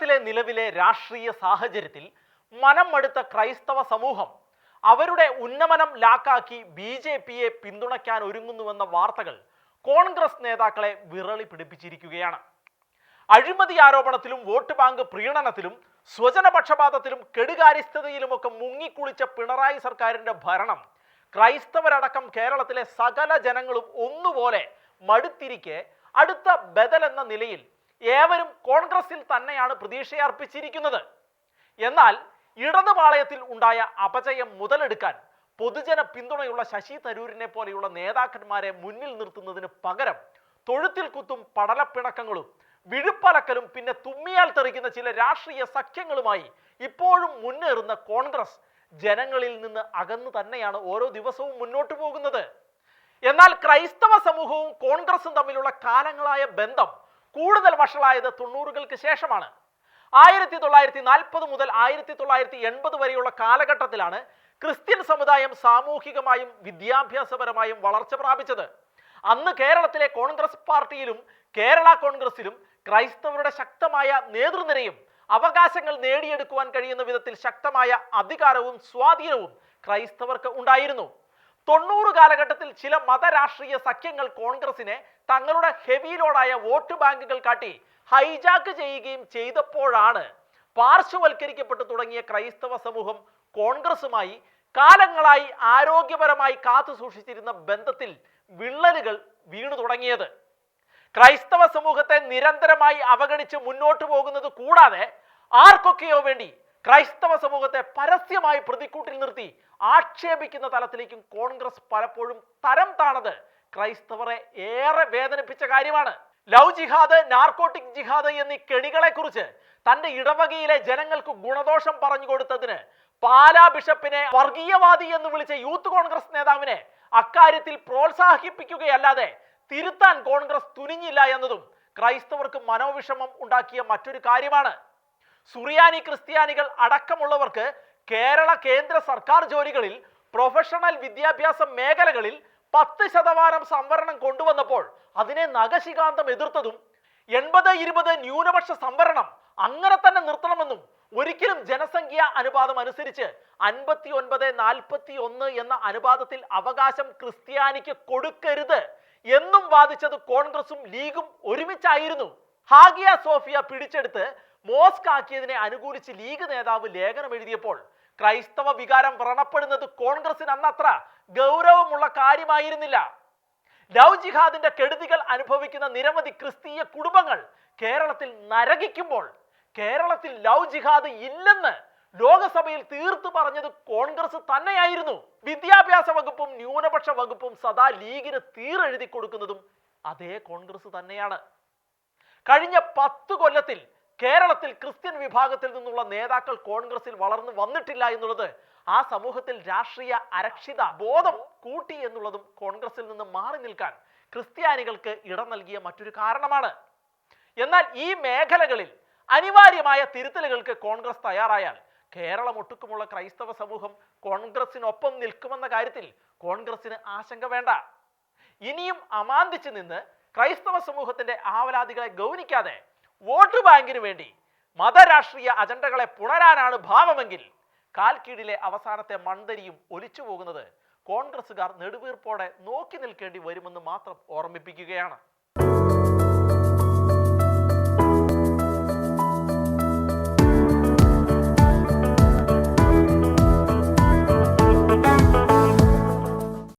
കേരളത്തിലെ നിലവിലെ രാഷ്ട്രീയ സാഹചര്യത്തിൽ മനം മടുത്ത ക്രൈസ്തവ സമൂഹം അവരുടെ ഉന്നമനം ലാക്കാക്കി BJPയെ പിന്തുണയ്ക്കാൻ ഒരുങ്ങുന്നുവെന്ന വാർത്തകൾ കോൺഗ്രസ് നേതാക്കളെ വിറളി പിടിപ്പിച്ചിരിക്കുകയാണ്. അഴിമതി ആരോപണത്തിലും വോട്ട് ബാങ്ക് പ്രീണനത്തിലും സ്വജനപക്ഷപാതത്തിലും കെടുകാര്യസ്ഥതയിലുമൊക്കെ മുങ്ങിക്കുളിച്ച പിണറായി സർക്കാരിന്റെ ഭരണം ക്രൈസ്തവരടക്കം കേരളത്തിലെ സകല ജനങ്ങളും ഒന്നുപോലെ മടുത്തിരിക്കെ അടുത്ത ബദൽ എന്ന നിലയിൽ ഏവരും കോൺഗ്രസിൽ തന്നെയാണ് പ്രതീക്ഷയർപ്പിച്ചിരിക്കുന്നത്. എന്നാൽ ഇടതുപാളയത്തിൽ ഉണ്ടായ അപജയം മുതലെടുക്കാൻ പൊതുജന പിന്തുണയുള്ള ശശി തരൂരിനെ പോലെയുള്ള നേതാക്കന്മാരെ മുന്നിൽ നിർത്തുന്നതിന് പകരം തൊഴുത്തിൽ കുത്തും പടലപ്പിണക്കങ്ങളും വിഴുപ്പലക്കലും പിന്നെ തുമ്മിയാൽ തെറിക്കുന്ന ചില രാഷ്ട്രീയ സഖ്യങ്ങളുമായി ഇപ്പോഴും മുന്നേറുന്ന കോൺഗ്രസ് ജനങ്ങളിൽ നിന്ന് അകന്നു തന്നെയാണ് ഓരോ ദിവസവും മുന്നോട്ട് പോകുന്നത്. എന്നാൽ ക്രൈസ്തവ സമൂഹവും കോൺഗ്രസും തമ്മിലുള്ള കാലങ്ങളായ ബന്ധം കൂടുതൽ വഷളായത് 90കൾക്ക് ശേഷമാണ്. 1940 മുതൽ 1980 വരെയുള്ള കാലഘട്ടത്തിലാണ് ക്രിസ്ത്യൻ സമുദായം സാമൂഹികമായും വിദ്യാഭ്യാസപരമായും വളർച്ച പ്രാപിച്ചത്. അന്ന് കേരളത്തിലെ കോൺഗ്രസ് പാർട്ടിയിലും കേരള കോൺഗ്രസിലും ക്രൈസ്തവരുടെ ശക്തമായ നേതൃനിരയും അവകാശങ്ങൾ നേടിയെടുക്കുവാൻ കഴിയുന്ന വിധത്തിൽ ശക്തമായ അധികാരവും സ്വാധീനവും ക്രൈസ്തവർക്ക് ഉണ്ടായിരുന്നു. 90 കാലഘട്ടത്തിൽ ചില മതരാഷ്ട്രീയ സഖ്യങ്ങൾ കോൺഗ്രസിനെ തങ്ങളുടെ ഹെവി ലോഡായ വോട്ട് ബാങ്കുകൾ കാട്ടി ഹൈജാക്ക് ചെയ്യുകയും ചെയ്തപ്പോഴാണ് പാർശ്വവൽക്കരിക്കപ്പെട്ടു തുടങ്ങിയ ക്രൈസ്തവ സമൂഹം കോൺഗ്രസുമായി കാലങ്ങളായി ആരോഗ്യപരമായി കാത്തു സൂക്ഷിച്ചിരുന്ന ബന്ധത്തിൽ വിള്ളലുകൾ വീണു തുടങ്ങിയത്. ക്രൈസ്തവ സമൂഹത്തെ നിരന്തരമായി അവഗണിച്ച് മുന്നോട്ട് പോകുന്നത് കൂടാതെ ആർക്കൊക്കെയോ വേണ്ടി ക്രൈസ്തവ സമൂഹത്തെ പരസ്യമായി പ്രതിക്കൂട്ടിൽ നിർത്തി ആക്ഷേപിക്കുന്ന തലത്തിലേക്കും കോൺഗ്രസ് പലപ്പോഴും തരം താണത് ക്രൈസ്തവരെ ഏറെ വേദനിപ്പിച്ച കാര്യമാണ്. ലവ് ജിഹാദ്, നാർക്കോട്ടിക് ജിഹാദ് എന്നീ കെണികളെ കുറിച്ച് തന്റെ ഇടവകയിലെ ജനങ്ങൾക്ക് ഗുണദോഷം പറഞ്ഞു കൊടുത്തതിന് പാലാ ബിഷപ്പിനെ വർഗീയവാദി എന്ന് വിളിച്ച യൂത്ത് കോൺഗ്രസ് നേതാവിനെ അക്കാര്യത്തിൽ പ്രോത്സാഹിപ്പിക്കുകയല്ലാതെ തിരുത്താൻ കോൺഗ്രസ് തുനിഞ്ഞില്ല എന്നതും ക്രൈസ്തവർക്ക് മനോവിഷമം ഉണ്ടാക്കിയ മറ്റൊരു കാര്യമാണ്. സുറിയാനി ക്രിസ്ത്യാനികൾ അടക്കമുള്ളവർക്ക് കേരള കേന്ദ്ര സർക്കാർ ജോലികളിൽ പ്രൊഫഷണൽ വിദ്യാഭ്യാസ മേഖലകളിൽ 10% സംവരണം കൊണ്ടുവന്നപ്പോൾ അതിനെ നഖശികാന്തം എതിർത്തതും 80-20 ന്യൂനപക്ഷ സംവരണം അങ്ങനെ തന്നെ നിർത്തണമെന്നും ഒരിക്കലും ജനസംഖ്യാ അനുപാതം അനുസരിച്ച് 59-41 എന്ന അനുപാതത്തിൽ അവകാശം ക്രിസ്ത്യാനിക്ക് കൊടുക്കരുത് എന്നും വാദിച്ചത് കോൺഗ്രസും ലീഗും ഒരുമിച്ചായിരുന്നു. ഹാഗിയ സോഫിയ പിടിച്ചെടുത്ത് മോസ്ക് ആക്കിയതിനെ അനുകൂലിച്ച് ലീഗ് നേതാവ് ലേഖനം എഴുതിയപ്പോൾ ക്രൈസ്തവ വികാരം വ്രണപ്പെടുന്നത് കോൺഗ്രസിന് അന്നത്ര ഗൗരവമുള്ള കാര്യമായിരുന്നില്ല. ലവ് ജിഹാദിന്റെ കെടുതികൾ അനുഭവിക്കുന്ന നിരവധി ക്രിസ്തീയ കുടുംബങ്ങൾ കേരളത്തിൽ നരകിക്കുമ്പോൾ കേരളത്തിൽ ലവ് ജിഹാദ് ഇല്ലെന്ന് ലോകസഭയിൽ തീർത്തു പറഞ്ഞത് കോൺഗ്രസ് തന്നെയായിരുന്നു. വിദ്യാഭ്യാസ വകുപ്പും ന്യൂനപക്ഷ വകുപ്പും സദാ ലീഗിന് തീരെഴുതി കൊടുക്കുന്നതും അതേ കോൺഗ്രസ് തന്നെയാണ്. കഴിഞ്ഞ 10 കൊല്ലത്തിൽ കേരളത്തിൽ ക്രിസ്ത്യൻ വിഭാഗത്തിൽ നിന്നുള്ള നേതാക്കൾ കോൺഗ്രസിൽ വളർന്നു വന്നിട്ടില്ല എന്നുള്ളത് ആ സമൂഹത്തിൽ രാഷ്ട്രീയ അരക്ഷിത ബോധം കൂട്ടി എന്നുള്ളതും കോൺഗ്രസിൽ നിന്ന് മാറി നിൽക്കാൻ ക്രിസ്ത്യാനികൾക്ക് ഇടം നൽകിയ മറ്റൊരു കാരണമാണ്. എന്നാൽ ഈ മേഖലകളിൽ അനിവാര്യമായ തിരുത്തലുകൾക്ക് കോൺഗ്രസ് തയ്യാറായാൽ കേരളമൊട്ടുക്കുമുള്ള ക്രൈസ്തവ സമൂഹം കോൺഗ്രസിനൊപ്പം നിൽക്കുമെന്ന കാര്യത്തിൽ കോൺഗ്രസിന് ആശങ്ക വേണ്ട. ഇനിയും അമാന്തിച്ചു നിന്ന് ക്രൈസ്തവ സമൂഹത്തിന്റെ ആവലാതികളെ ഗൗനിക്കാതെ വോട്ട് ബാങ്കിന് വേണ്ടി മതരാഷ്ട്രീയ അജണ്ടകളെ പുണരാനാണ് ഭാവമെങ്കിൽ കാൽക്കീഴിലെ അവസാനത്തെ മൺതരിയും ഒലിച്ചു പോകുന്നത് കോൺഗ്രസുകാർ നെടുവീർപ്പോടെ നോക്കി നിൽക്കേണ്ടി വരുമെന്ന് മാത്രം ഓർമ്മിപ്പിക്കുകയാണ്.